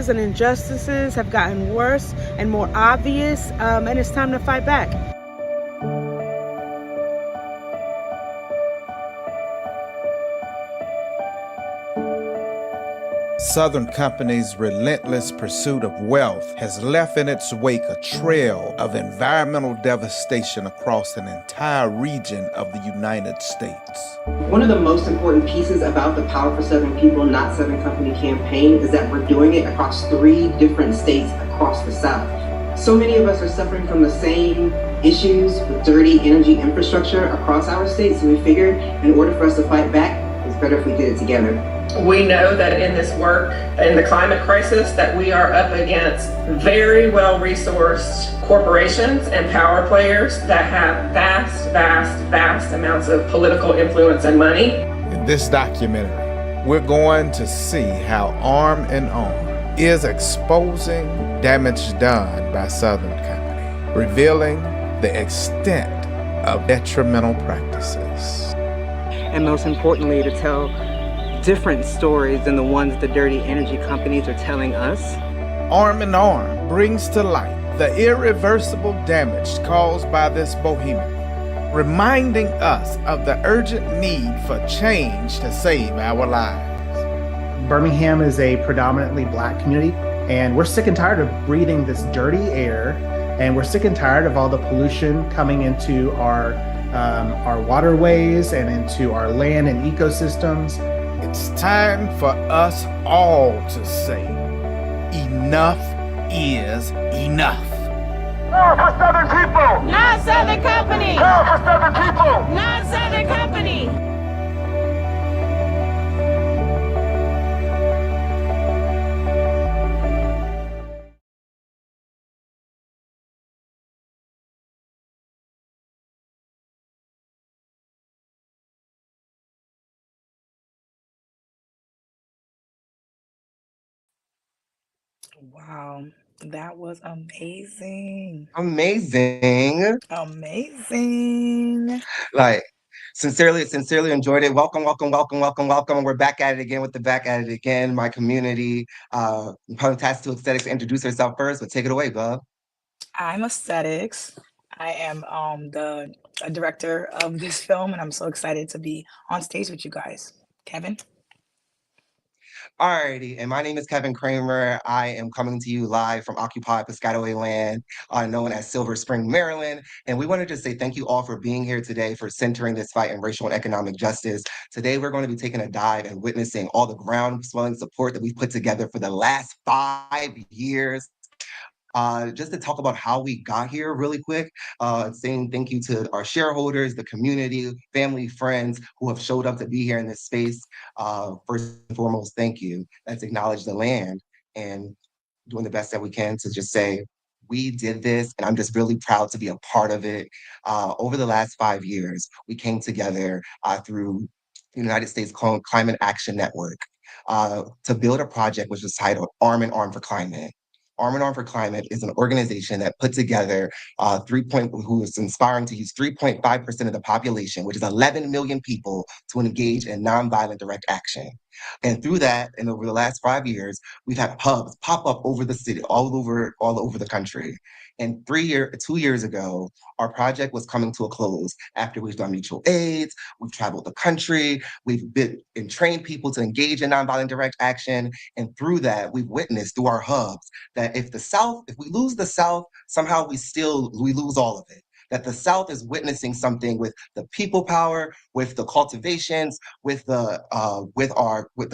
and injustices have gotten worse and more obvious, and it's time to fight back. Southern Company's relentless pursuit of wealth has left in its wake a trail of environmental devastation across an entire region of the United States. One of the most important pieces about the Power for Southern People, Not Southern Company campaign is that we're doing it across 3 different states across the South. So many of us are suffering from the same issues with dirty energy infrastructure across our states, so we figured in order for us to fight back, it's better if we did it together. We know that in this work, in the climate crisis, that we are up against very well-resourced corporations and power players that have vast amounts of political influence and money. In this documentary, we're going to see how Arm and Arm is exposing damage done by Southern Company, revealing the extent of detrimental practices. And most importantly, to tell different stories than the ones the dirty energy companies are telling us. Arm and Arm brings to light the irreversible damage caused by this bohemian, reminding us of the urgent need for change to save our lives. Birmingham is a predominantly Black community, and we're sick and tired of breathing this dirty air, and we're sick and tired of all the pollution coming into our waterways and into our land and ecosystems. It's time for us all to say, enough is enough. Power for Southern people! Not Southern Company! Power for Southern people! Not Southern Company! Wow, that was amazing. Amazing. Amazing. Like, sincerely enjoyed it. Welcome. We're back at it again with the Back at It Again, my community. Tasked to Aesthetics to introduce herself first, but take it away, bub. I'm Aesthetics. I am the director of this film, and I'm so excited to be on stage with you guys. Kevin? Alrighty, and my name is Kevin Kramer. I am coming to you live from occupied Piscataway land, known as Silver Spring, Maryland. And we wanted to say thank you all for being here today, for centering this fight in racial and economic justice. Today, we're going to be taking a dive and witnessing all the ground-swelling support that we've put together for the last 5 years. Just to talk about how we got here really quick, saying thank you to our shareholders, the community, family, friends who have showed up to be here in this space. First and foremost, thank you. Let's acknowledge the land and doing the best that we can to just say, we did this, and I'm just really proud to be a part of it. Over the last 5 years, we came together through the United States Climate Action Network to build a project which was titled Arm and Arm for Climate. Arm and Arm for Climate is an organization that put together who is inspiring to use 3.5% of the population, which is 11 million people, to engage in nonviolent direct action. And through that, and over the last 5 years, we've had pubs pop up over the city, all over the country. And 2 years ago, our project was coming to a close after we've done mutual aids, we've traveled the country, we've been and trained people to engage in nonviolent direct action. And through that, we've witnessed through our hubs that if we lose the South, somehow we lose all of it. That the South is witnessing something with the people power, with the cultivations, with the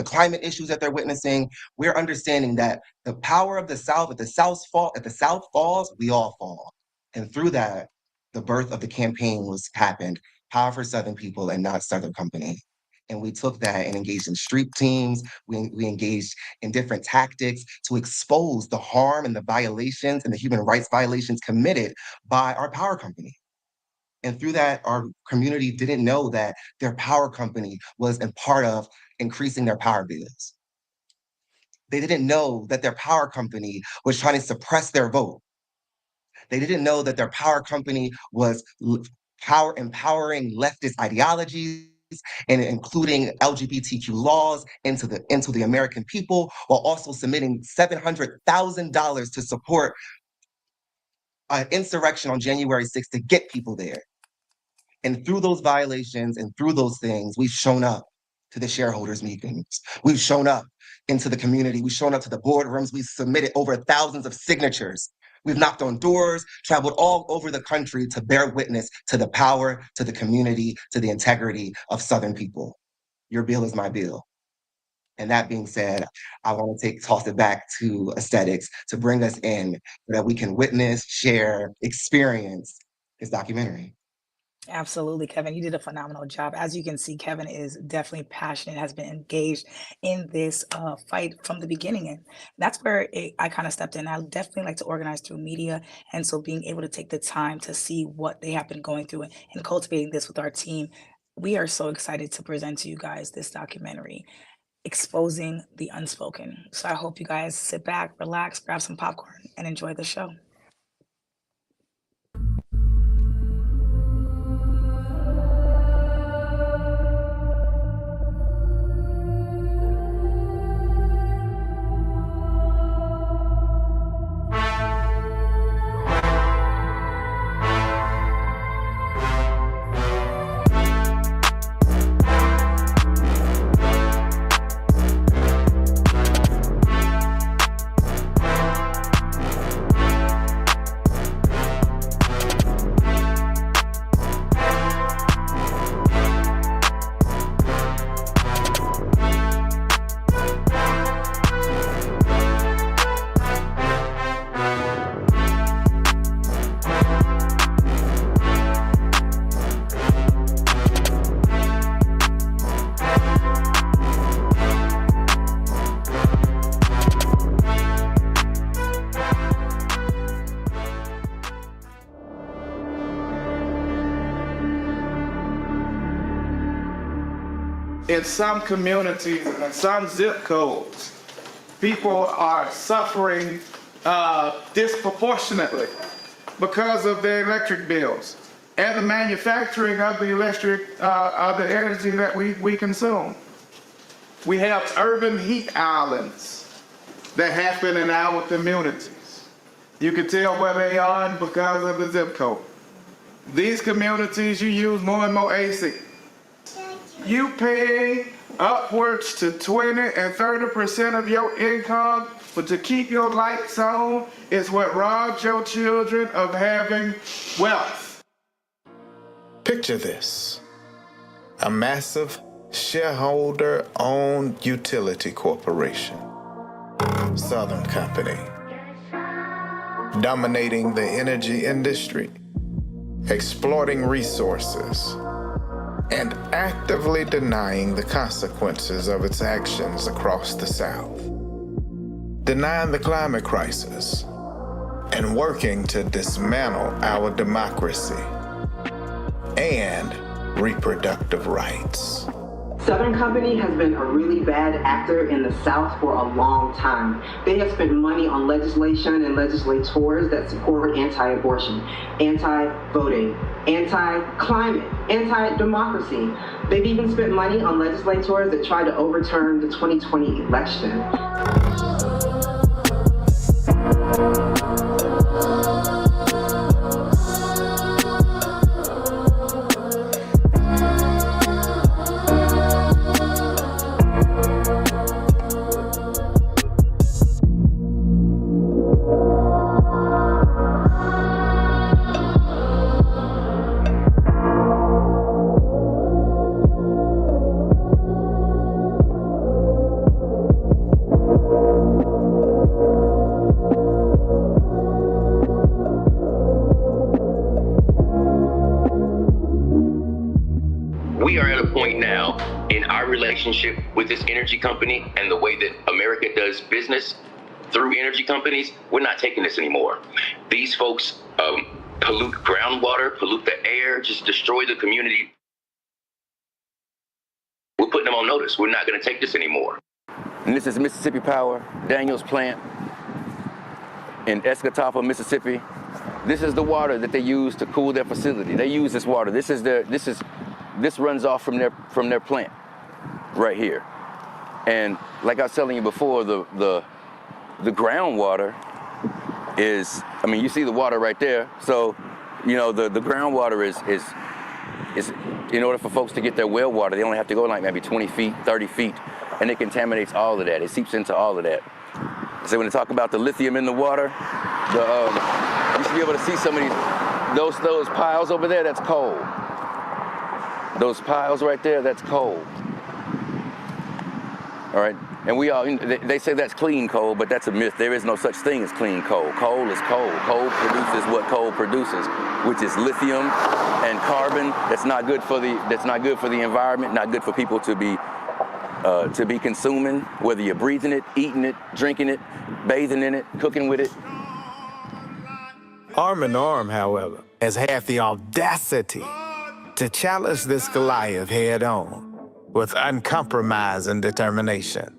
climate issues that they're witnessing. We're understanding that the power of the South, if the South falls, we all fall. And through that, the birth of the campaign happened. Power for Southern People and Not Southern Company. And we took that and engaged in street teams. We engaged in different tactics to expose the harm and the violations and the human rights violations committed by our power company. And through that, our community didn't know that their power company was a part of increasing their power bills. They didn't know that their power company was trying to suppress their vote. They didn't know that their power company was empowering leftist ideologies and including LGBTQ laws into the American people, while also submitting $700,000 to support an insurrection on January 6th to get people there. And through those violations and through those things, we've shown up to the shareholders meetings. We've shown up into the community. We've shown up to the boardrooms. We've submitted over thousands of signatures. We've knocked on doors, traveled all over the country to bear witness to the power, to the community, to the integrity of Southern people. Your bill is my bill. And that being said, I want to toss it back to Aesthetics to bring us in so that we can witness, share, experience this documentary. Absolutely, Kevin. You did a phenomenal job. As you can see, Kevin is definitely passionate, has been engaged in this fight from the beginning. And that's where I kind of stepped in. I definitely like to organize through media. And so being able to take the time to see what they have been going through and cultivating this with our team, we are so excited to present to you guys this documentary, Exposing the Unspoken. So I hope you guys sit back, relax, grab some popcorn, and enjoy the show. In some communities and in some zip codes, people are suffering disproportionately because of their electric bills and the manufacturing of the the energy that we consume. We have urban heat islands that happen in our communities. You can tell where they are because of the zip code. These communities, you use more and more AC. You pay upwards to 20 and 30% of your income, but to keep your lights on is what robs your children of having wealth. Picture this: a massive shareholder-owned utility corporation, Southern Company, dominating the energy industry, exploiting resources, and actively denying the consequences of its actions across the South, denying the climate crisis, and working to dismantle our democracy and reproductive rights. Southern Company has been a really bad actor in the South for a long time. They have spent money on legislation and legislators that support anti-abortion, anti-voting, anti-climate, anti-democracy. They've even spent money on legislators that tried to overturn the 2020 election. We are at a point now in our relationship with this energy company and the way that America does business through energy companies. We're not taking this anymore. These folks pollute groundwater, pollute the air, just destroy the community. We're putting them on notice. We're not going to take this anymore. And this is Mississippi Power, Daniels plant in Escatawpa, Mississippi. This is the water that they use to cool their facility. They use this water. This is this runs off from their plant right here. And like I was telling you before, the groundwater is, I mean, you see the water right there. So, you know, the groundwater is in order for folks to get their well water, they only have to go like maybe 20 feet, 30 feet, and it contaminates all of that. It seeps into all of that. So when they talk about the lithium in the water, you should be able to see some of these, those piles over there, that's coal. Those piles right there, that's coal. All right, and we all, they say that's clean coal, but that's a myth. There is no such thing as clean coal. Coal is coal. Coal produces what coal produces, which is lithium and carbon. That's not good for the environment, not good for people to be consuming, whether you're breathing it, eating it, drinking it, bathing in it, cooking with it. Arm in Arm, however, has had the audacity to challenge this Goliath head on with uncompromising determination.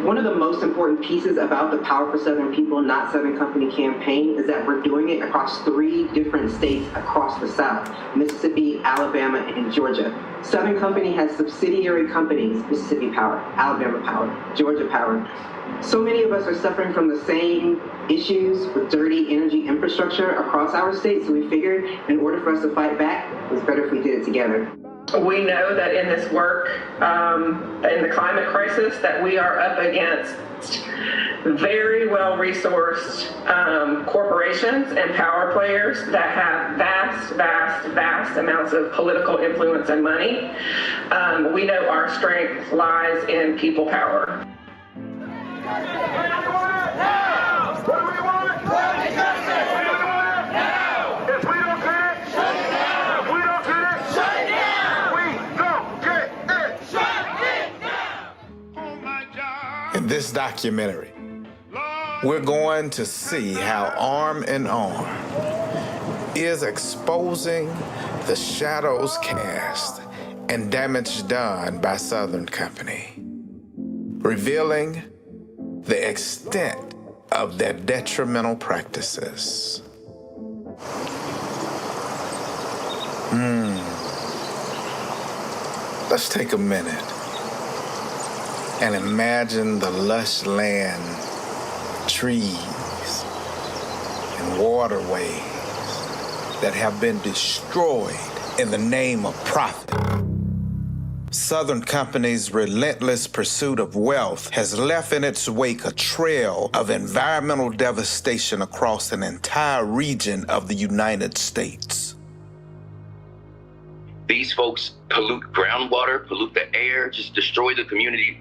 One of the most important pieces about the Power for Southern People, Not Southern Company campaign is that we're doing it across 3 different states across the South: Mississippi, Alabama, and Georgia. Southern Company has subsidiary companies: Mississippi Power, Alabama Power, Georgia Power. So many of us are suffering from the same issues with dirty energy infrastructure across our states, so we figured in order for us to fight back, it was better if we did it together. We know that in this work, in the climate crisis, that we are up against very well-resourced corporations and power players that have vast amounts of political influence and money. We know our strength lies in people power. In this documentary, we're going to see how Arm in Arm is exposing the shadows cast and damage done by Southern Company, revealing the extent of their detrimental practices. Let's take a minute and imagine the lush land, trees, and waterways that have been destroyed in the name of profit. Southern Company's relentless pursuit of wealth has left in its wake a trail of environmental devastation across an entire region of the United States. These folks pollute groundwater, pollute the air, just destroy the community.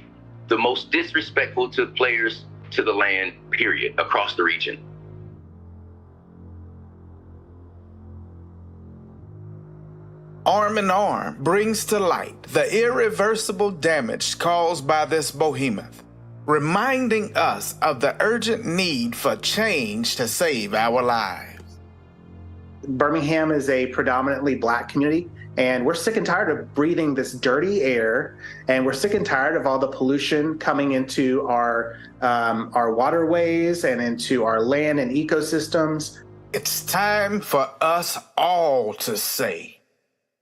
The most disrespectful to players, to the land, period, across the region. Arm in Arm brings to light the irreversible damage caused by this behemoth, reminding us of the urgent need for change to save our lives. Birmingham is a predominantly Black community, and we're sick and tired of breathing this dirty air, and we're sick and tired of all the pollution coming into our waterways and into our land and ecosystems. It's time for us all to say,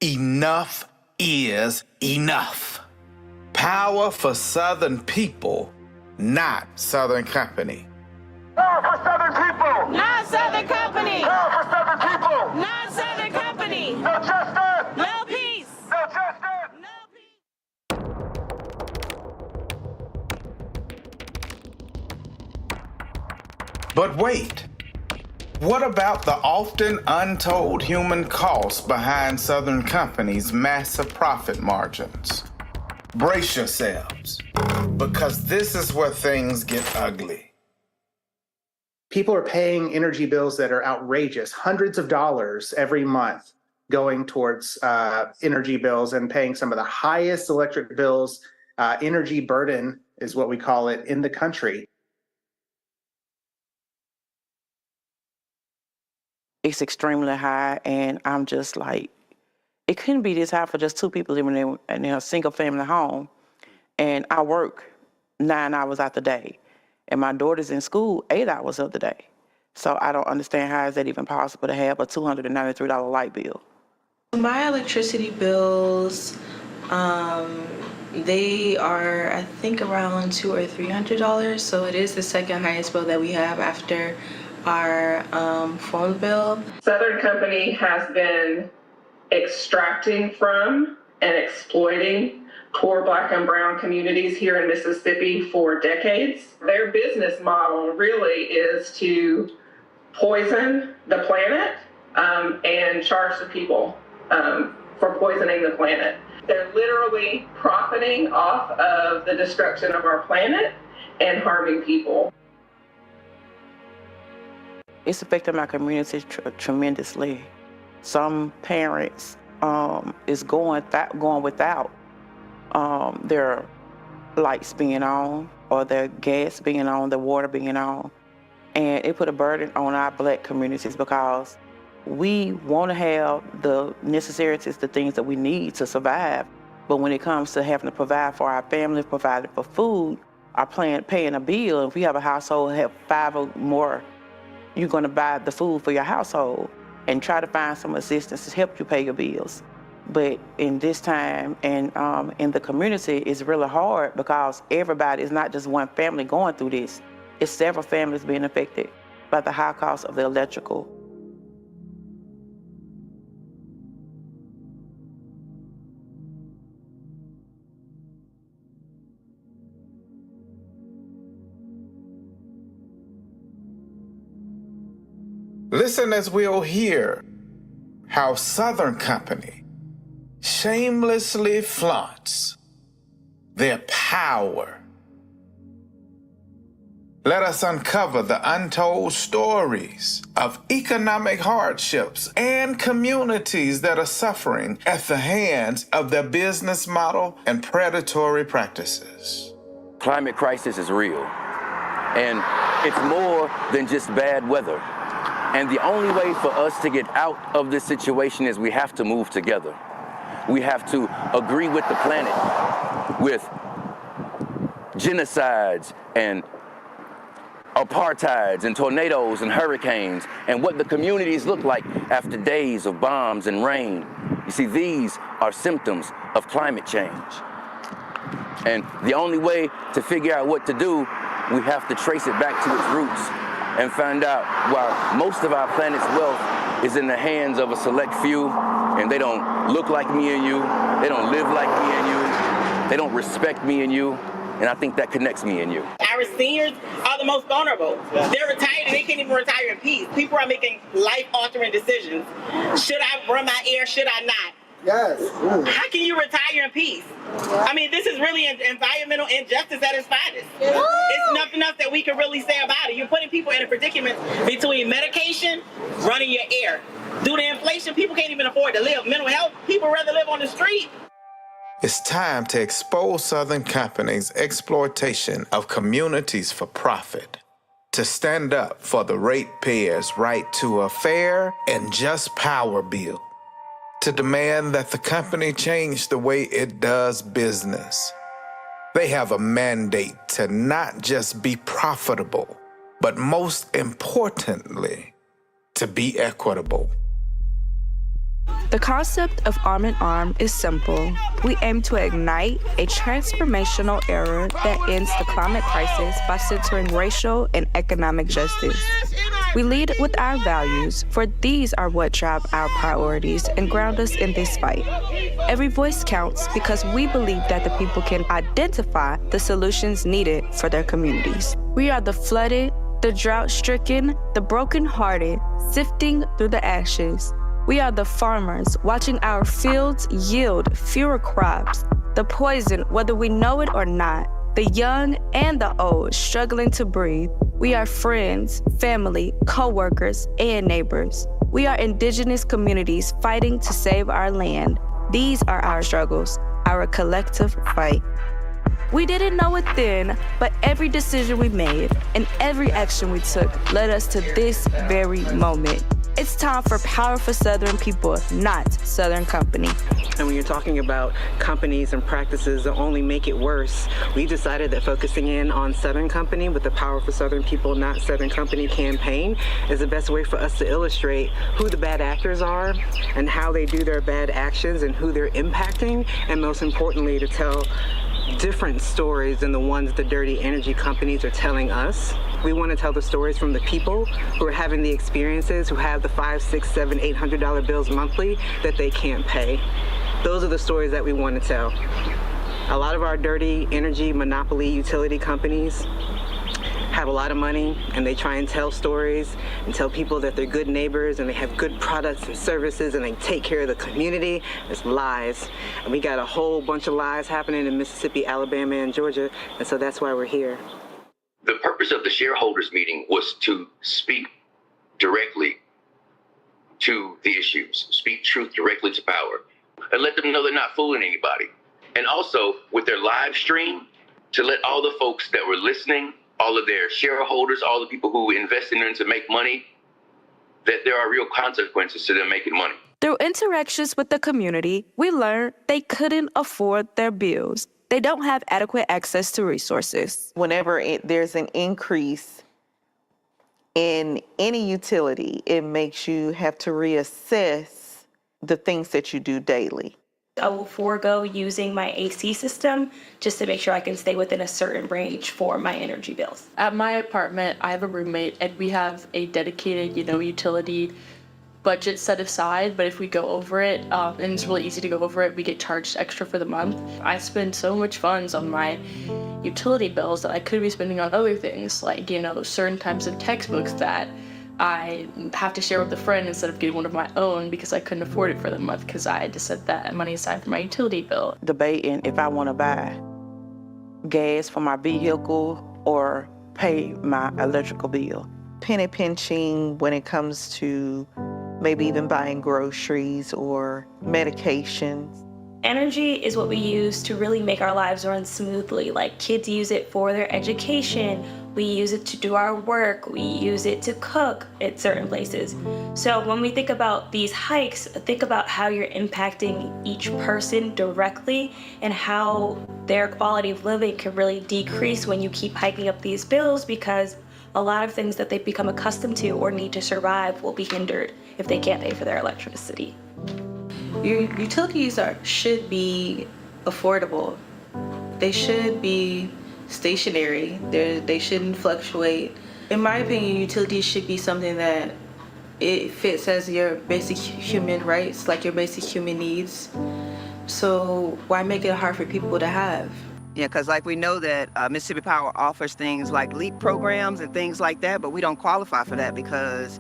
enough is enough. Power for Southern people, not Southern Company. Power for Southern people! Not Southern Company! Power for Southern people! Not Southern Company! No justice! No peace! No justice! No peace! But wait, what about the often untold human cost behind Southern Company's massive profit margins? Brace yourselves, because this is where things get ugly. People are paying energy bills that are outrageous, hundreds of dollars every month going towards energy bills, and paying some of the highest electric bills. Energy burden is what we call it in the country. It's extremely high, and I'm just like, it couldn't be this high for just 2 people living in a single family home. And I work 9 hours out the day, and my daughter's in school 8 hours of the day. So I don't understand how is that even possible to have a $293 light bill. My electricity bills, they are, I think, around $200 or $300. So it is the second highest bill that we have after our phone bill. Southern Company has been extracting from and exploiting poor Black and brown communities here in Mississippi for decades. Their business model really is to poison the planet and charge the people for poisoning the planet. They're literally profiting off of the destruction of our planet and harming people. It's affected my community tremendously. Some parents is going without their lights being on or their gas being on, their water being on. And it put a burden on our Black communities because we want to have the necessities, the things that we need to survive. But when it comes to having to provide for our family, providing for food, or paying a bill, if we have a household that have 5 or more, you're going to buy the food for your household and try to find some assistance to help you pay your bills. But in this time and in the community, it's really hard because everybody, is not just one family going through this. It's several families being affected by the high cost of the electrical. Listen as we'll hear how Southern Company shamelessly flaunts their power. Let us uncover the untold stories of economic hardships and communities that are suffering at the hands of their business model and predatory practices. Climate crisis is real, and it's more than just bad weather. And the only way for us to get out of this situation is we have to move together. We have to agree with the planet, with genocides and apartheids and tornadoes and hurricanes and what the communities look like after days of bombs and rain. You see, these are symptoms of climate change. And the only way to figure out what to do, we have to trace it back to its roots and find out why most of our planet's wealth is in the hands of a select few, and they don't look like me and you, they don't live like me and you, they don't respect me and you, and I think that connects me and you. Our seniors are the most vulnerable. They're retired and they can't even retire in peace. People are making life-altering decisions. Should I run my air, should I not? Yes. How can you retire in peace? I mean, this is really an environmental injustice at its finest. It's nothing else that we can really say about it. You're putting people in a predicament between medication, running your air. Due to inflation, people can't even afford to live. Mental health, people rather live on the street. It's time to expose Southern Company's exploitation of communities for profit, to stand up for the ratepayers' right to a fair and just power bill, to demand that the company change the way it does business. They have a mandate to not just be profitable, but most importantly, to be equitable. The concept of Arm in Arm is simple. We aim to ignite a transformational era that ends the climate crisis by centering racial and economic justice. We lead with our values, for these are what drive our priorities and ground us in this fight. Every voice counts because we believe that the people can identify the solutions needed for their communities. We are the flooded, the drought-stricken, the broken-hearted, sifting through the ashes. We are the farmers watching our fields yield fewer crops, the poison whether we know it or not, the young and the old struggling to breathe. We are friends, family, co-workers, and neighbors. We are indigenous communities fighting to save our land. These are our struggles, our collective fight. We didn't know it then, but every decision we made and every action we took led us to this very moment. It's time for power for Southern people, not Southern Company. And when you're talking about companies and practices that only make it worse, we decided that focusing in on Southern Company with the Power for Southern People, Not Southern Company campaign is the best way for us to illustrate who the bad actors are and how they do their bad actions and who they're impacting, and most importantly, to tell different stories than the ones the dirty energy companies are telling us. We want to tell the stories from the people who are having the experiences, who have the $500, $600, $700, $800 bills monthly that they can't pay. Those are the stories that we want to tell. A lot of our dirty energy monopoly utility companies have a lot of money, and they try and tell stories and tell people that they're good neighbors and they have good products and services and they take care of the community. It's lies. And we got a whole bunch of lies happening in Mississippi, Alabama, and Georgia, and so that's why we're here. The purpose of the shareholders meeting was to speak directly to the issues, speak truth directly to power, and let them know they're not fooling anybody. And also, with their live stream, to let all the folks that were listening, all of their shareholders, all the people who invest in them to make money, that there are real consequences to them making money. Through interactions with the community, we learned they couldn't afford their bills. They don't have adequate access to resources. Whenever there's an increase in any utility, it makes you have to reassess the things that you do daily. I will forego using my AC system just to make sure I can stay within a certain range for my energy bills. At my apartment, I have a roommate and we have a dedicated, utility budget set aside, but if we go over it, and it's really easy to go over it, we get charged extra for the month. I spend so much funds on my utility bills that I could be spending on other things, like, certain types of textbooks that I have to share with a friend instead of getting one of my own because I couldn't afford it for the month because I had to set that money aside for my utility bill. Debating if I want to buy gas for my vehicle or pay my electrical bill. Penny pinching when it comes to maybe even buying groceries or medications. Energy is what we use to really make our lives run smoothly. Like, kids use it for their education. We use it to do our work. We use it to cook at certain places. So when we think about these hikes, think about how you're impacting each person directly and how their quality of living can really decrease when you keep hiking up these bills, because a lot of things that they've become accustomed to or need to survive will be hindered if they can't pay for their electricity. Your utilities should be affordable. They should be stationary. They shouldn't fluctuate. In my opinion, utilities should be something that it fits as your basic human rights, like your basic human needs. So why make it hard for people to have? Yeah, because like we know that Mississippi Power offers things like LEAP programs and things like that, but we don't qualify for that because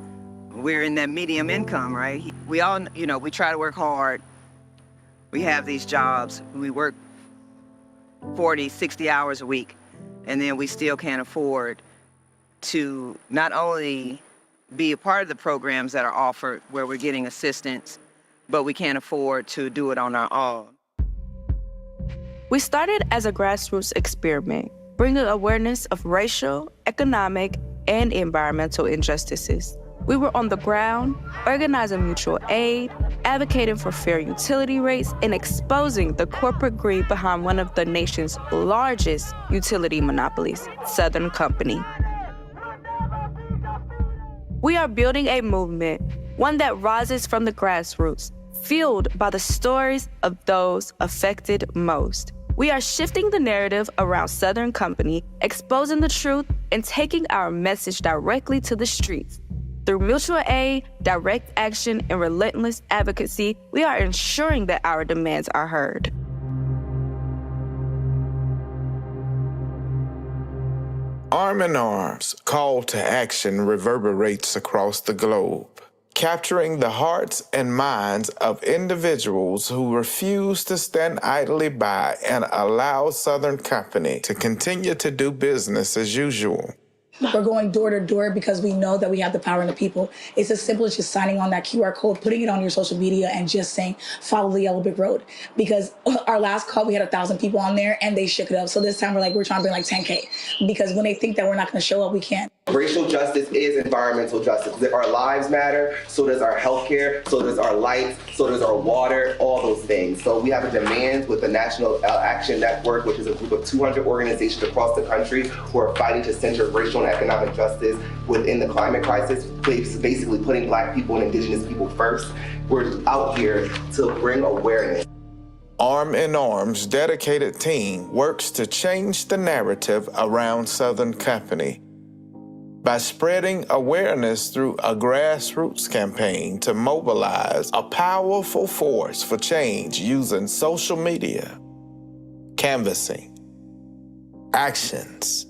we're in that medium income, right? We all, we try to work hard. We have these jobs. We work 40, 60 hours a week, and then we still can't afford to not only be a part of the programs that are offered where we're getting assistance, but we can't afford to do it on our own. We started as a grassroots experiment, bringing awareness of racial, economic, and environmental injustices. We were on the ground, organizing mutual aid, advocating for fair utility rates, and exposing the corporate greed behind one of the nation's largest utility monopolies, Southern Company. We are building a movement, one that rises from the grassroots, fueled by the stories of those affected most. We are shifting the narrative around Southern Company, exposing the truth, and taking our message directly to the streets. Through mutual aid, direct action, and relentless advocacy, we are ensuring that our demands are heard. Arm in Arm's call to action reverberates across the globe, capturing the hearts and minds of individuals who refuse to stand idly by and allow Southern Company to continue to do business as usual. We're going door to door because we know that we have the power in the people. It's as simple as just signing on that QR code, putting it on your social media, and just saying, follow the Yellow Brick Road. Because our last call, we had 1,000 people on there, and they shook it up. So this time, we're trying to bring like 10K. Because when they think that we're not going to show up, we can't. Racial justice is environmental justice. Our lives matter, so does our healthcare, so does our lights, so does our water, all those things. So we have a demand with the National Action Network, which is a group of 200 organizations across the country who are fighting to center racial and economic justice within the climate crisis, basically putting Black people and Indigenous people first. We're out here to bring awareness. Arm in Arm's dedicated team works to change the narrative around Southern Company by spreading awareness through a grassroots campaign to mobilize a powerful force for change using social media, canvassing, actions,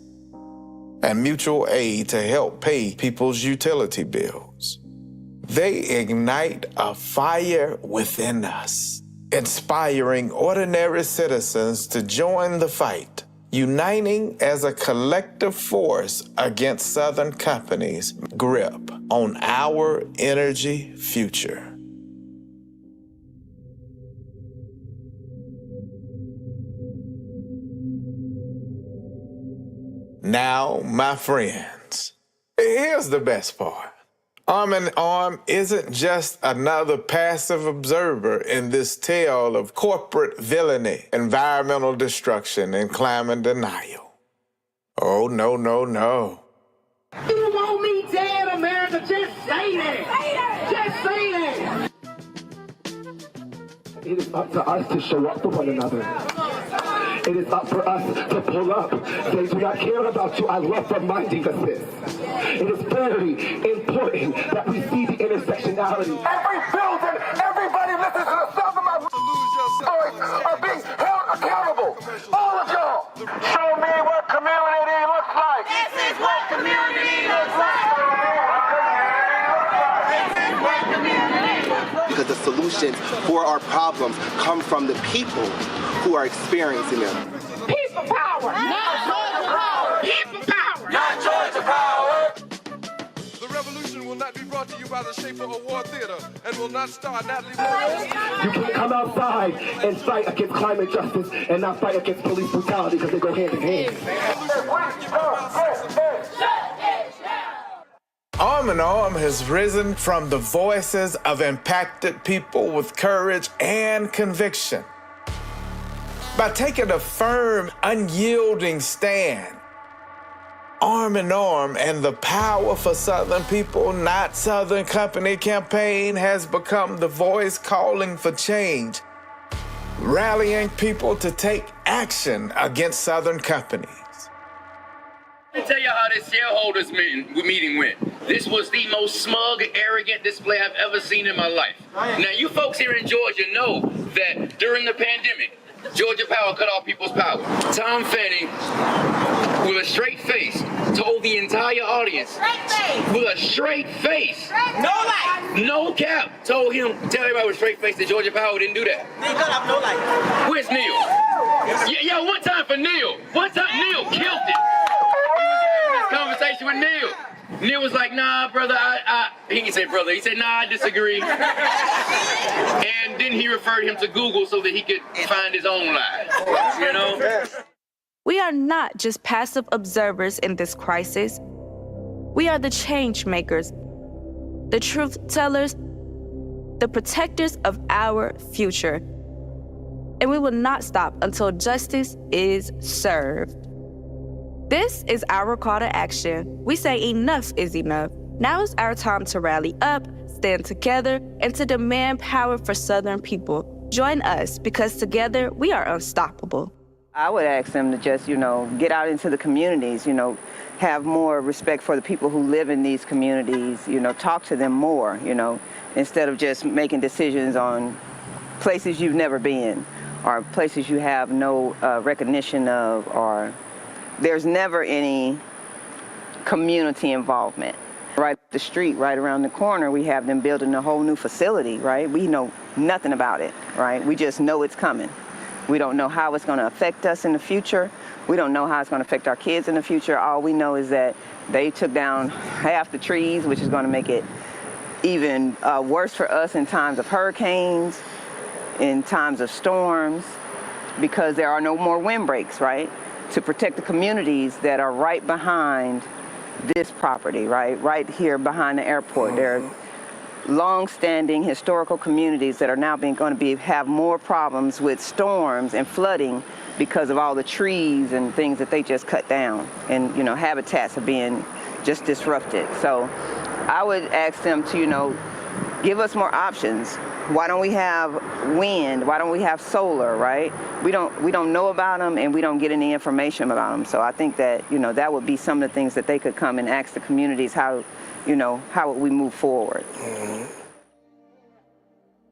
and mutual aid to help pay people's utility bills. They ignite a fire within us, inspiring ordinary citizens to join the fight, uniting as a collective force against Southern Company's grip on our energy future. Now, my friends, here's the best part. Arm in Arm isn't just another passive observer in this tale of corporate villainy, environmental destruction, and climate denial. Oh, no, no, no. You want me dead, America? Just say that. Just say that. It is up to us to show up for one another. It is up for us to pull up. They do not care about you. I love reminding us this. It is very important that we see the intersectionality. Every building, everybody listens to the sound of my voice are being held accountable. All of y'all. Show me what community looks like. This is what community looks like. Because the solutions for our problems come from the people who are experiencing them. People power, not Georgia power. People power, not Georgia power. The revolution will not be brought to you by the Schaefer Award Theater and will not star Natalie Morris. You can't come outside and fight against climate justice and not fight against police brutality because they go hand in hand. Arm in Arm has risen from the voices of impacted people with courage and conviction. By taking a firm, unyielding stand, Arm in Arm and the Power for Southern People, Not Southern Company campaign has become the voice calling for change, rallying people to take action against Southern companies. Let me tell you how this shareholders meeting went. This was the most smug, arrogant display I've ever seen in my life. Now, you folks here in Georgia know that during the pandemic, Georgia Power cut off people's power. Tom Fanning, with a straight face, told the entire audience, with a straight face, No light. no cap, tell everybody with a straight face that Georgia Power didn't do that. They cut off no light. Where's Neil? Yeah, one time for Neil. One time Neil killed it. Conversation with Neil. Neil was like, nah, brother, he didn't say brother, he said, nah, I disagree. And then he referred him to Google so that he could find his own lie, you know? We are not just passive observers in this crisis. We are the change makers, the truth tellers, the protectors of our future. And we will not stop until justice is served. This is our call to action. We say enough is enough. Now is our time to rally up, stand together, and to demand power for Southern people. Join us because together we are unstoppable. I would ask them to just, get out into the communities, have more respect for the people who live in these communities, talk to them more, instead of just making decisions on places you've never been or places you have no recognition of, or there's never any community involvement. Right up the street, right around the corner, we have them building a whole new facility, right? We know nothing about it, right? We just know it's coming. We don't know how it's going to affect us in the future. We don't know how it's going to affect our kids in the future. All we know is that they took down half the trees, which is going to make it even worse for us in times of hurricanes, in times of storms, because there are no more windbreaks, right? To protect the communities that are right behind this property, right here behind the airport. There are long-standing historical communities that are now going to have more problems with storms and flooding because of all the trees and things that they just cut down, and habitats are being just disrupted. So I would ask them to give us more options. Why don't we have wind? Why don't we have solar, right? We don't know about them, and we don't get any information about them. So I think that that would be some of the things that they could come and ask the communities how would we move forward.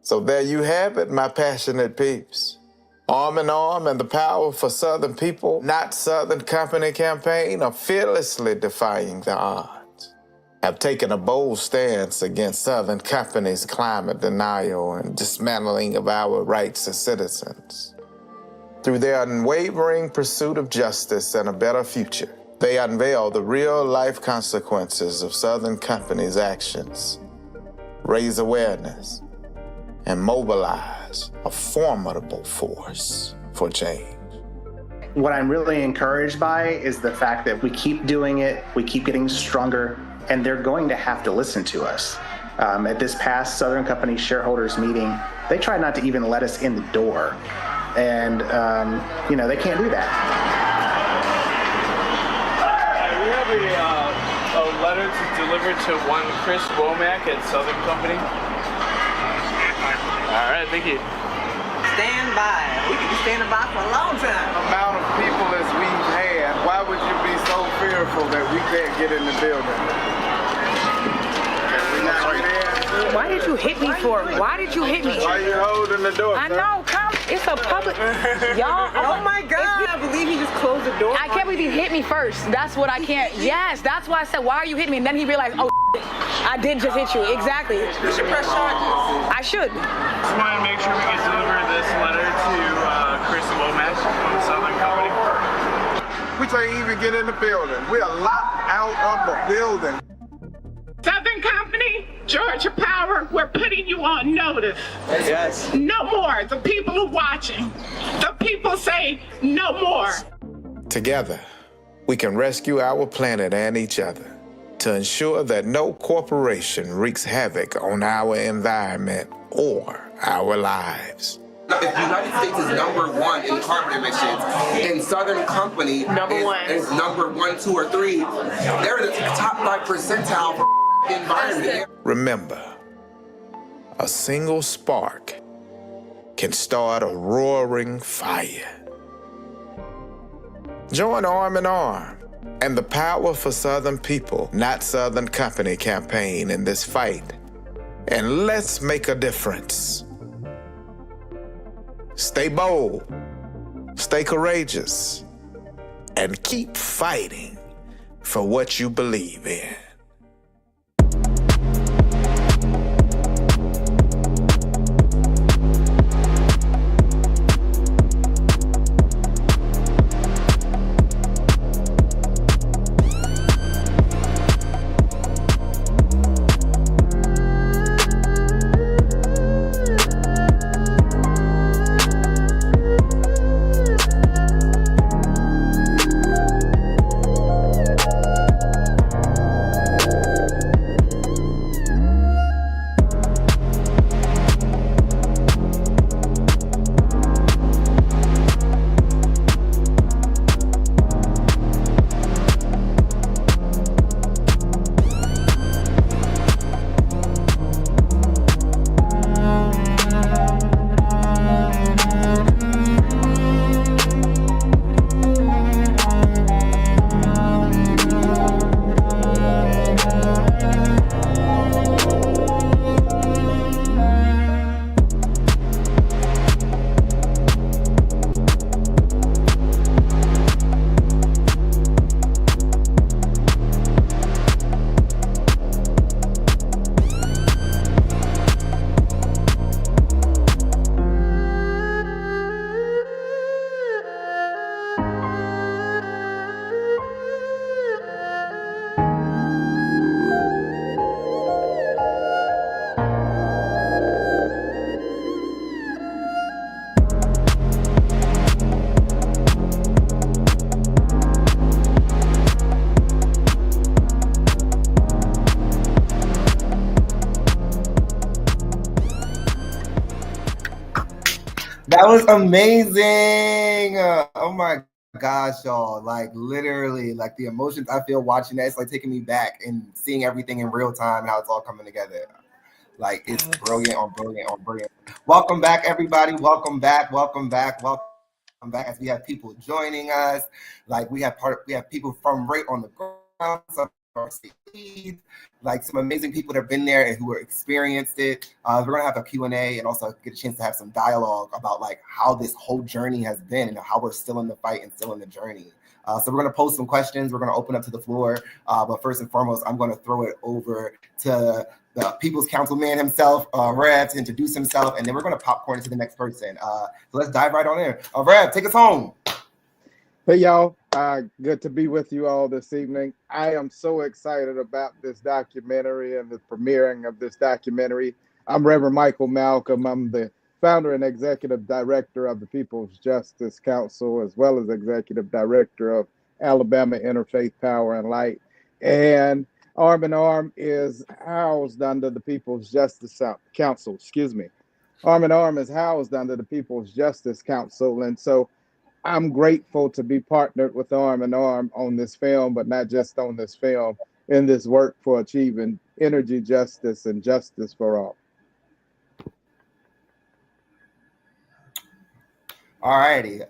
So there you have it, my passionate peeps. Arm in Arm and the Power for Southern People, Not Southern Company campaign are fearlessly defying the odds, have taken a bold stance against Southern Company's climate denial and dismantling of our rights as citizens. Through their unwavering pursuit of justice and a better future, they unveil the real-life consequences of Southern Company's actions, raise awareness, and mobilize a formidable force for change. What I'm really encouraged by is the fact that we keep doing it, we keep getting stronger, and they're going to have to listen to us. At this past Southern Company shareholders meeting, they tried not to even let us in the door. And, they can't do that. We have a letter to deliver to one Chris Womack at Southern Company. All right, thank you. Stand by. We could be standing by for a long time. Amount of people as we've had, why would you be so fearful that we can't get in the building? Can we not get in? Why did you hit me for? Why did you hit me? Why are you holding the door? I know, come. It's a public. Y'all. Oh my God. I believe he just closed the door. I can't believe he hit me first. That's what I can't. Yes, that's why I said, why are you hitting me? And then he realized, oh, I did just hit you. Exactly. You should press charges. I should. Just wanted to make sure we could deliver this letter to Chris Womack from Southern Company. We can't even get in the building. We are locked out of the building. Southern Company, Georgia Power, we're putting you on notice. Yes. No more. The people are watching. The people say no more. Together, we can rescue our planet and each other to ensure that no corporation wreaks havoc on our environment or our lives. If the United States is #1 in carbon emissions, and Southern Company is number 1, 2, or 3, they're the top 5 percentile for the environment. Remember, a single spark can start a roaring fire. Join Arm in Arm and the Power for Southern People, Not Southern Company campaign in this fight, and let's make a difference. Stay bold, stay courageous, and keep fighting for what you believe in. That was amazing. Oh my gosh, y'all. Like literally, like the emotions I feel watching that, it's like taking me back and seeing everything in real time and how it's all coming together. Like it's brilliant on brilliant on brilliant. Welcome back, everybody. Welcome back. Welcome back. Welcome back. As we have people joining us, like we have people from right on the ground. Some are like some amazing people that have been there and who have experienced it. We're gonna have a Q&A and also get a chance to have some dialogue about like how this whole journey has been and how we're still in the fight and still in the journey. So we're gonna post some questions. We're gonna open up to the floor. But first and foremost, I'm gonna throw it over to the People's Council man himself, Rev, to introduce himself, and then we're gonna popcorn into the next person. So let's dive right on in. Rev, take us home. Hey y'all, good to be with you all this evening. I am so excited about this documentary and the premiering of this documentary. I'm Reverend Michael Malcolm. I'm the founder and executive director of the People's Justice Council, as well as executive director of Alabama Interfaith Power and Light. And Arm in Arm is housed under the People's Justice Council. Arm in Arm is housed under the People's Justice Council. And so I'm grateful to be partnered with Arm in Arm on this film, but not just on this film, in this work for achieving energy justice and justice for all. All righty.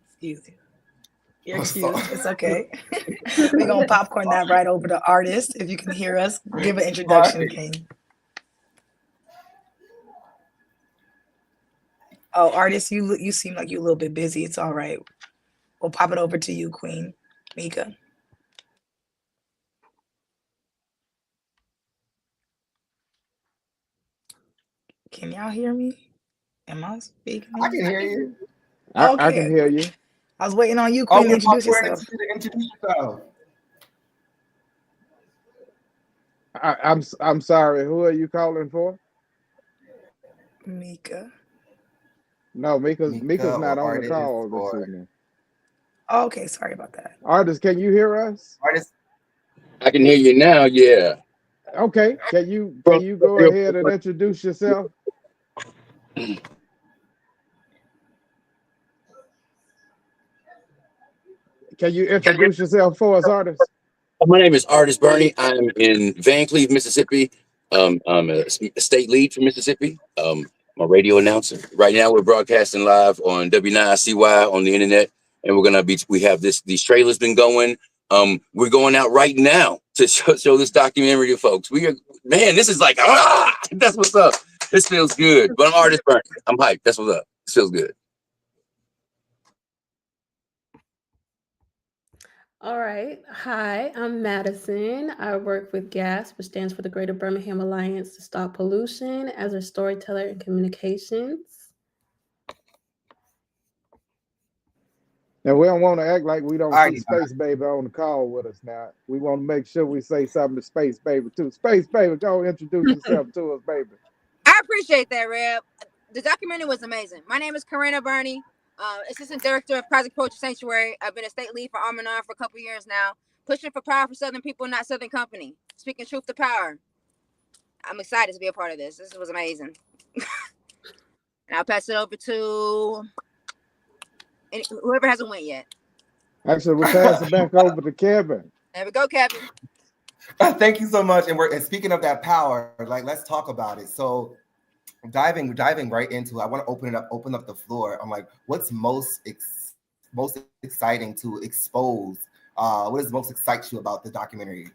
Excuse you. You're excused. It's okay. We're going to popcorn that right over to Artist. If you can hear us, give an introduction, right. King. Oh, Artist, you seem like you're a little bit busy. It's all right. We'll pop it over to you, Queen Mika. Can y'all hear me? Am I speaking? I can hear you. Okay. I can hear you. I was waiting on you, Queen, to introduce yourself. Introduce yourself. I'm sorry. Who are you calling for? Mika. No, Mika's not on the call this evening. Okay, sorry about that. Artist, can you hear us? Artist, I can hear you now. Yeah. Okay. Can you go ahead and introduce yourself? Can you introduce yourself for us, Artist? My name is Artist Bernie. I'm in Van Cleve, Mississippi. I'm a state lead for Mississippi. I'm a radio announcer. Right now, we're broadcasting live on W9CY on the internet, and we have these trailers been going. We're going out right now to show this documentary to folks. This is like, that's what's up. This feels good. But I'm Artist Bernie. I'm hyped. That's what's up. This feels good. All right. Hi, I'm Madison. I work with GAS, which stands for the Greater Birmingham Alliance to Stop Pollution, as a storyteller in communications. And we don't want to act like we don't see Space Baby on the call with us now. We want to make sure we say something to Space Baby too. Space Baby, go introduce yourself to us, baby. I appreciate that, Reb. The documentary was amazing. My name is Karina Burney. Assistant Director of Project Poetry Sanctuary. I've been a state lead for Arm in Arm for a couple years now. Pushing for power for Southern people, not Southern company. Speaking truth to power. I'm excited to be a part of this. This was amazing. And I'll pass it over to whoever hasn't went yet. Actually, we'll pass it back over to Kevin. There we go, Kevin. Thank you so much. And speaking of that power, like let's talk about it. So diving right into it, I want to open up the floor. I'm like, what's most exciting to expose? What is most excites you about the documentary?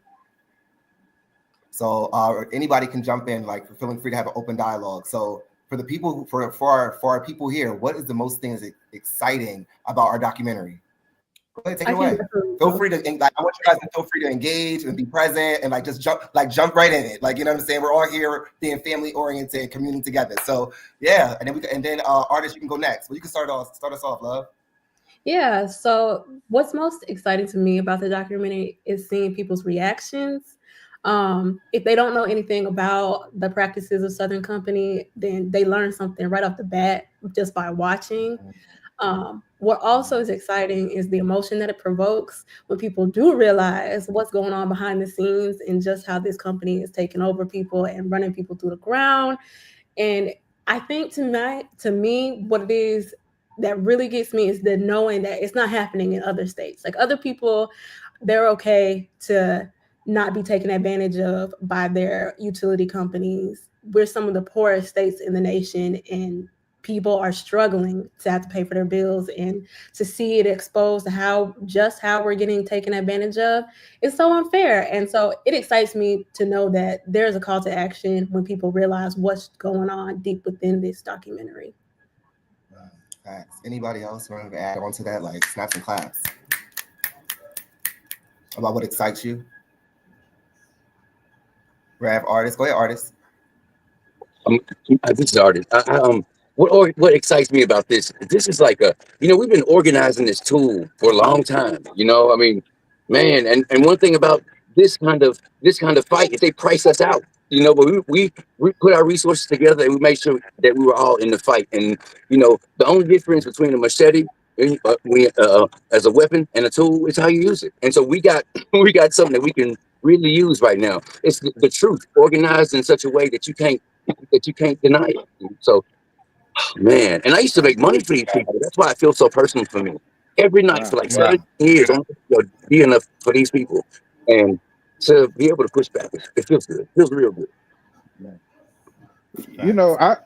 So anybody can jump in, like feeling free to have an open dialogue. So for the people, for our people here, what is the most things exciting about our documentary? Go ahead, take it away. Feel free to, like, I want you guys to feel free to engage and be present and like just jump right in it. Like, you know what I'm saying? We're all here being family oriented and communing together. So yeah, and then Artist, you can go next. Well, you can start us off, love. Yeah. So what's most exciting to me about the documentary is seeing people's reactions. If they don't know anything about the practices of Southern Company, then they learn something right off the bat just by watching. What also is exciting is the emotion that it provokes when people do realize what's going on behind the scenes and just how this company is taking over people and running people through the ground. And I think to me, what it is that really gets me is the knowing that it's not happening in other states. Like other people, they're okay to not be taken advantage of by their utility companies. We're some of the poorest states in the nation, and people are struggling to have to pay for their bills, and to see it exposed to how we're getting taken advantage of is so unfair. And so it excites me to know that there's a call to action when people realize what's going on deep within this documentary. Facts. Anybody else want to add on to that? Like snaps and claps about what excites you? Rev, artist, go ahead, artist. This is artist. What excites me about this? This is like we've been organizing this tool for a long time. I mean, man, and one thing about this kind of fight is they price us out. But we put our resources together and we made sure that we were all in the fight. And the only difference between a machete as a weapon and a tool is how you use it. And so we got something that we can really use right now. It's the truth organized in such a way that you can't deny it. So, man, and I used to make money for these people. That's why it feels so personal for me. Every night for like 7 years, I'm being up for these people, and to be able to push back, it feels good. It feels real good.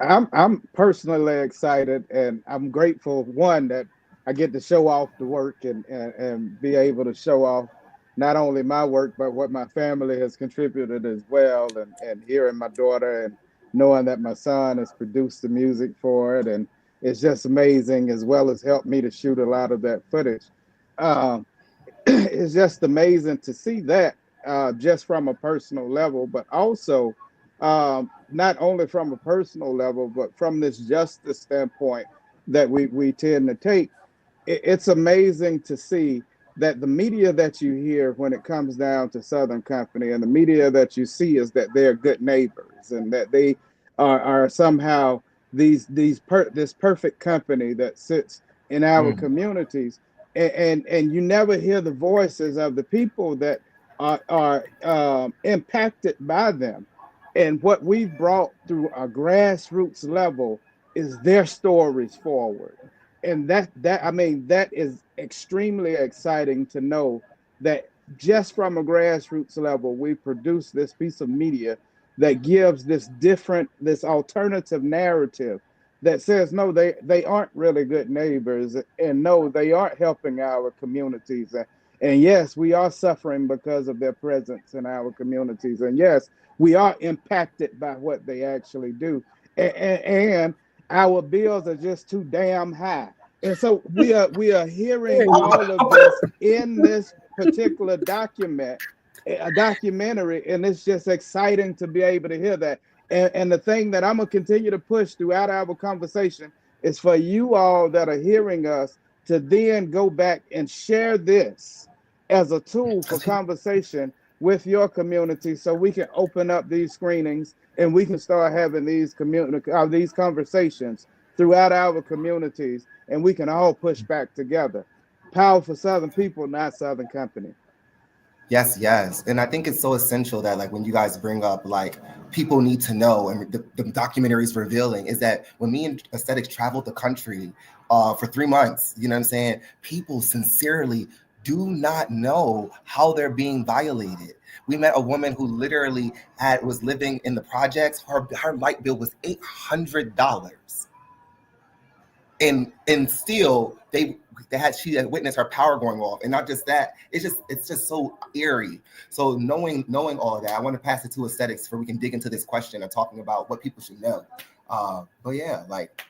I'm personally excited, and I'm grateful, one, that I get to show off the work and be able to show off not only my work, but what my family has contributed as well. And hearing my daughter and knowing that my son has produced the music for it. And it's just amazing, as well as helped me to shoot a lot of that footage. It's just amazing to see that just from a personal level, but also not only from a personal level, but from this justice standpoint that we tend to take. It's amazing to see that the media that you hear when it comes down to Southern Company, and the media that you see, is that they're good neighbors and that they are somehow this perfect company that sits in our communities, and you never hear the voices of the people that are impacted by them. And what we've brought through a grassroots level is their stories forward. And that is extremely exciting to know that just from a grassroots level, we produce this piece of media that gives this alternative narrative that says, no, they aren't really good neighbors, and no, they aren't helping our communities. And yes, we are suffering because of their presence in our communities. And yes, we are impacted by what they actually do. And our bills are just too damn high. And so we are hearing all of this in this particular documentary, and it's just exciting to be able to hear that. And the thing that I'm gonna continue to push throughout our conversation is for you all that are hearing us to then go back and share this as a tool for conversation with your community, so we can open up these screenings and we can start having these conversations throughout our communities, and we can all push back together. Powerful Southern people, not Southern Company. Yes, yes. And I think it's so essential that, like, when you guys bring up, like, people need to know, and the documentary is revealing, is that when me and Aesthetics traveled the country for 3 months, you know what I'm saying, people sincerely do not know how they're being violated. We met a woman who literally was living in the projects. Her light bill was $800. And still she had witnessed her power going off. And not just that, it's just so eerie. So knowing all of that, I want to pass it to Aesthetics so we can dig into this question of talking about what people should know. But yeah, like,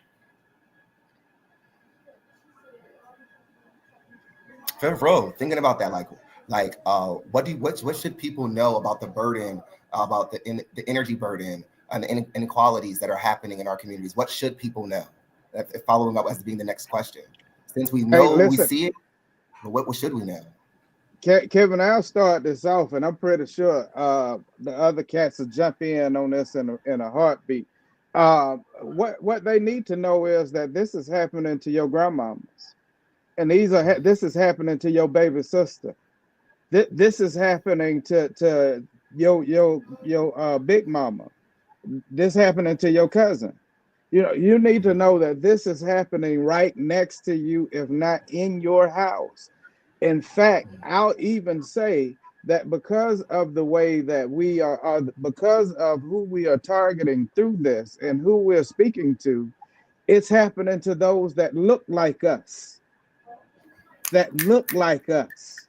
for thinking about that, what should people know about the burden, about the energy burden and the inequalities that are happening in our communities? What should people know? Following up as being the next question, since we know, we see it, but what should we know? Kevin, I'll start this off, and I'm pretty sure the other cats will jump in on this in a heartbeat. What they need to know is that this is happening to your grandmamas, and this is happening to your baby sister. This is happening to your big mama. This happening to your cousin. You need to know that this is happening right next to you, if not in your house. In fact, I'll even say that because of the way that we are because of who we are targeting through this and who we're speaking to, it's happening to those that look like us, that look like us,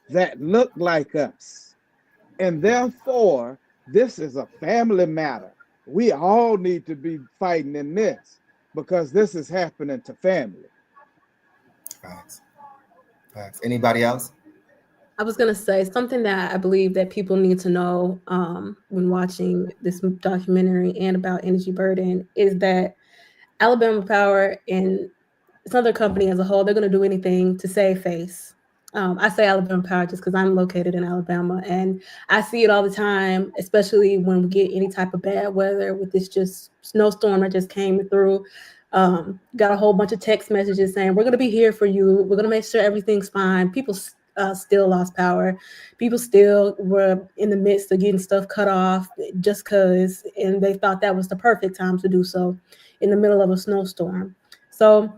that look like us. And therefore, this is a family matter. We all need to be fighting in this because this is happening to family. Facts. Facts. Anybody else? I was gonna say something that I believe that people need to know when watching this documentary and about energy burden is that Alabama Power and Southern Company as a whole, they're gonna do anything to save face. I say Alabama Power just because I'm located in Alabama and I see it all the time, especially when we get any type of bad weather with this just snowstorm that just came through. Got a whole bunch of text messages saying, we're going to be here for you. We're going to make sure everything's fine. People still lost power. People still were in the midst of getting stuff cut off just because, and they thought that was the perfect time to do so in the middle of a snowstorm. So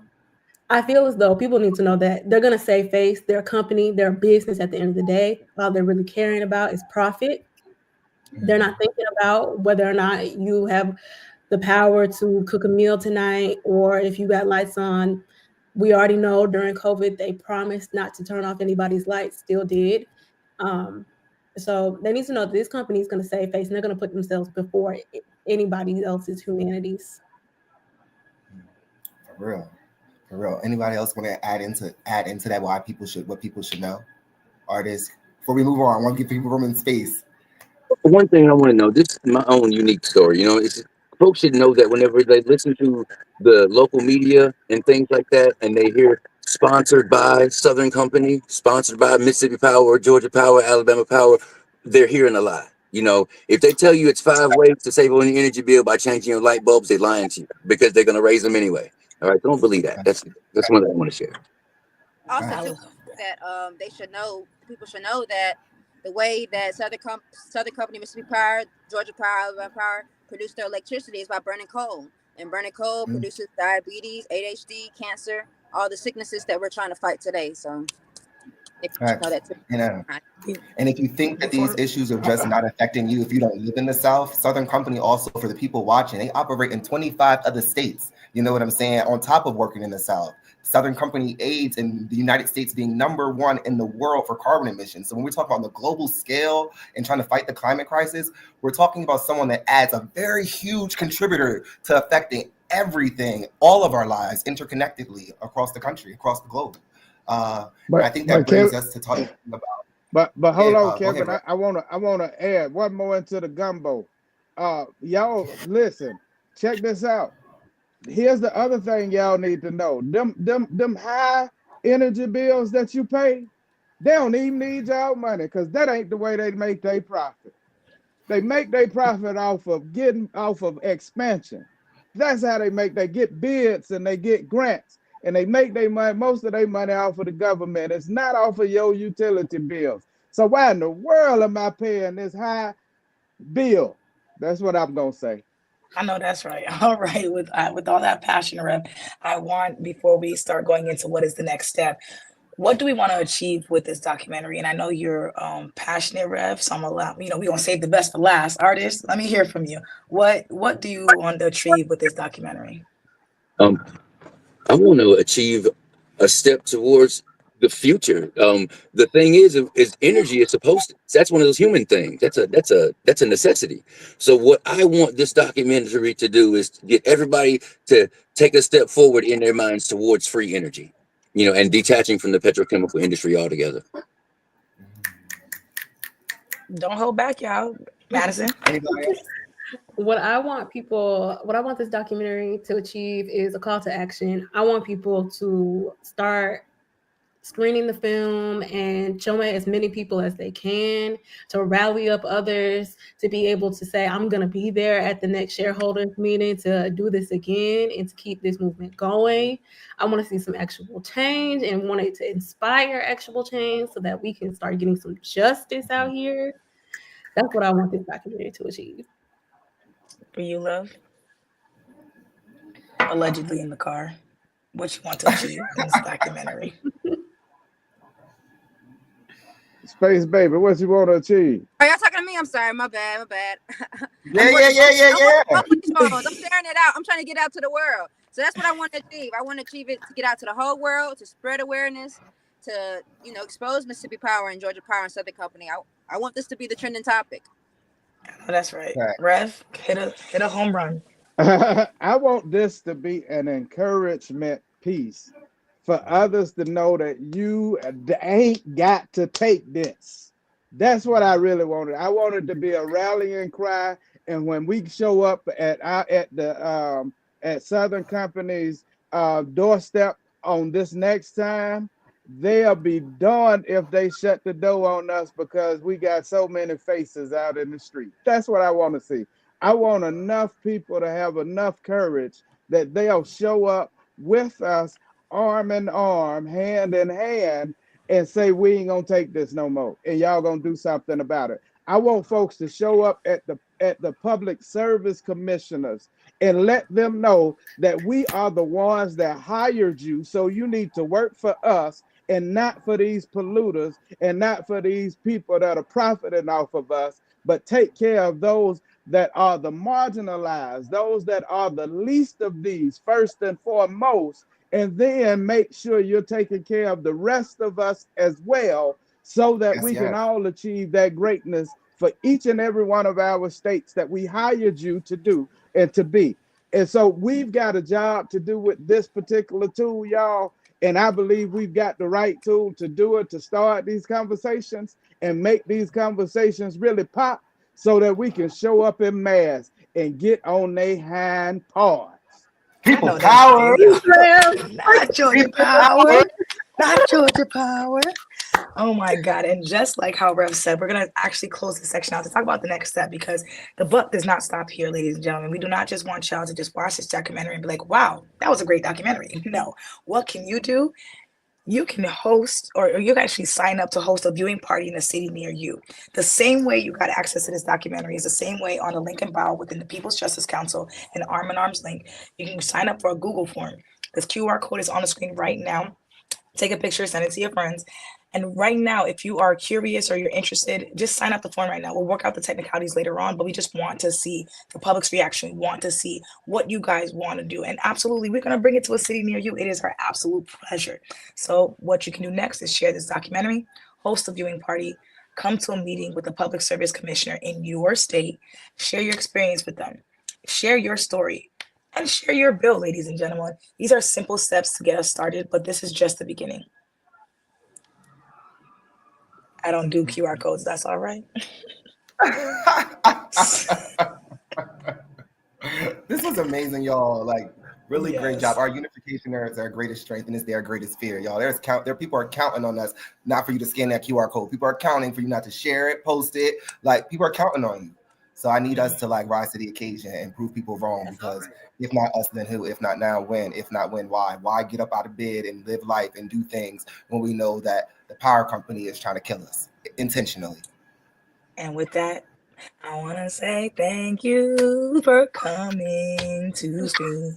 I feel as though people need to know that they're going to save face. Their company, their business at the end of the day, all they're really caring about is profit. They're not thinking about whether or not you have the power to cook a meal tonight or if you got lights on. We already know during COVID, they promised not to turn off anybody's lights, still did. So they need to know that this company is going to save face and they're going to put themselves before anybody else's humanities. For real. For real. Anybody else want to add into that? What people should know? Artists. Before we move on, I want to give people room and space. One thing I want to know, this is my own unique story. Folks should know that whenever they listen to the local media and things like that, and they hear sponsored by Southern Company, sponsored by Mississippi Power, Georgia Power, Alabama Power, they're hearing a lie. If they tell you it's 5 ways to save on your energy bill by changing your light bulbs, they're lying to you because they're going to raise them anyway. All right, don't believe that. That's one thing I want to share. Also, too, that people should know that the way that Southern Company, Mississippi Power, Georgia Power, Alabama Power produce their electricity is by burning coal. And burning coal produces diabetes, ADHD, cancer, all the sicknesses that we're trying to fight today. So they should know that too. And if you think that these issues are just not affecting you if you don't live in the South, Southern Company also, for the people watching, they operate in 25 other states. You know what I'm saying? On top of working in the South. Southern Company aids in the United States being #1 in the world for carbon emissions. So when we're talking on the global scale and trying to fight the climate crisis, we're talking about someone that adds a very huge contributor to affecting everything, all of our lives interconnectedly across the country, across the globe. I think that brings us to talking about. But hold on, Kevin. I wanna add one more into the gumbo. Y'all listen, check this out. Here's the other thing y'all need to know. Them high energy bills that you pay, they don't even need y'all money because that ain't the way they make their profit. They make their profit off of expansion. That's how they get bids and they get grants and they make their money, most of their money off of the government. It's not off of your utility bills. So why in the world am I paying this high bill? That's what I'm gonna say. I know that's right. All right, with all that passion, Rev, I want, before we start going into what is the next step, what do we want to achieve with this documentary? And I know you're passionate, Rev, so I'm we're gonna save the best for last. Artist, let me hear from you. What do you want to achieve with this documentary? I want to achieve a step towards the future. The thing is energy is that's one of those human things. That's a necessity. So what I want this documentary to do is to get everybody to take a step forward in their minds towards free energy, and detaching from the petrochemical industry altogether. Don't hold back, y'all. Madison. What I want this documentary to achieve is a call to action. I want people to start screening the film and showing as many people as they can to rally up others to be able to say, I'm going to be there at the next shareholders meeting to do this again and to keep this movement going. I want to see some actual change and want it to inspire actual change so that we can start getting some justice out here. That's what I want this documentary to achieve. For you, Love? Allegedly in the car. What you want to achieve in this documentary? Space Baby, what you want to achieve? Are y'all talking to me? I'm sorry. My bad. Yeah. I'm with these phones. I'm sharing it out. I'm trying to get out to the world. So that's what I want to achieve. I want to achieve it to get out to the whole world, to spread awareness, to expose Mississippi Power and Georgia Power and Southern Company. I want this to be the trending topic. Oh, that's right. Rev, hit a home run. I want this to be an encouragement piece for others to know that you ain't got to take this. That's what I really wanted. I wanted to be a rallying cry, and when we show up at Southern Company's doorstep on this next time, they'll be darned if they shut the door on us because we got so many faces out in the street. That's what I want to see. I want enough people to have enough courage that they'll show up with us arm in arm, hand in hand, and say, we ain't gonna take this no more, and y'all gonna do something about it. I want folks to show up at the public service commissioners and let them know that we are the ones that hired you, so you need to work for us and not for these polluters and not for these people that are profiting off of us, but take care of those that are the marginalized, those that are the least of these first and foremost, and then make sure you're taking care of the rest of us as well, so that we can all achieve that greatness for each and every one of our states that we hired you to do and to be. And so we've got a job to do with this particular tool, y'all. And I believe we've got the right tool to do it, to start these conversations and make these conversations really pop so that we can show up in mass and get on their hind paws. People power. Not Georgia Power. Not Georgia Power. Oh my God. And just like how Rev said, we're going to actually close this section out to talk about the next step, because the buck does not stop here, ladies and gentlemen. We do not just want y'all to just watch this documentary and be like, wow, that was a great documentary. No. What can you do? You can host, or you can actually sign up to host a viewing party in a city near you. The same way you got access to this documentary is the same way on the link in bio within the People's Justice Council and Arm in Arms link. You can sign up for a Google form. This QR code is on the screen right now. Take a picture, send it to your friends. And right now, if you are curious or you're interested, just sign up the form right now. We'll work out the technicalities later on, but we just want to see the public's reaction. We want to see what you guys want to do. And absolutely, we're going to bring it to a city near you. It is our absolute pleasure. So what you can do next is share this documentary, host a viewing party, come to a meeting with the Public Service Commissioner in your state, share your experience with them, share your story, and share your bill, ladies and gentlemen. These are simple steps to get us started, but this is just the beginning. I don't do QR codes. That's all right. This was amazing, y'all. Like, really great job. Our unification is our greatest strength, and it's their greatest fear, y'all. There people are counting on us, not for you to scan that QR code. People are counting for you not to share it, post it. Like, people are counting on you. So I need us to rise to the occasion and prove people wrong, because if not us, then who? If not now, when? If not when, why? Why get up out of bed and live life and do things when we know that the power company is trying to kill us intentionally? And with that, I want to say thank you for coming to screen.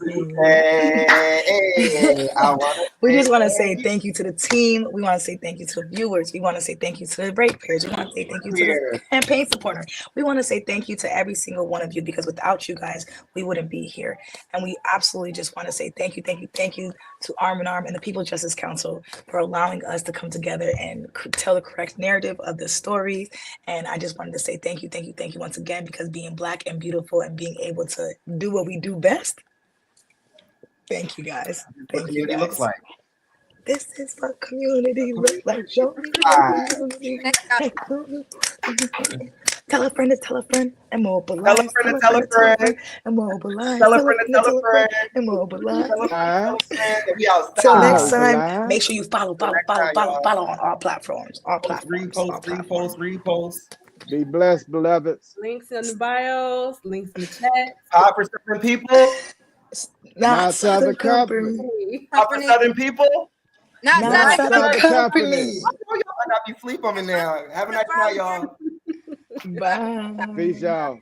We just want to say thank you to the team. We want to say thank you to the viewers. We want to say thank you to the ratepayers. We want to say thank you to the campaign supporter. We want to say thank you to every single one of you, because without you guys, we wouldn't be here. And we absolutely just want to say thank you to Arm in Arm and the People's Justice Council for allowing us to come together and tell the correct narrative of the stories. And I just wanted to say thank you once again, because being Black and beautiful and being able to do what we do best. Thank you guys. Thank you guys. Looks like. This is what community looks like. Show me. Tell a friend to tell a friend and mobilize. Tell a friend to tell a friend. And mobilize. Tell a friend to tell a friend. And mobilize. Tell a friend that we outside. Till next time, make sure you follow on all platforms. All platforms. Repost. Be blessed, beloveds. Links in the bios, links in the chat. Power for Southern people. Not Southern Company. Power for Southern people. Not Southern Company. I know y'all might not be sleep on me now. Have a nice night, y'all. Bye. Peace, y'all.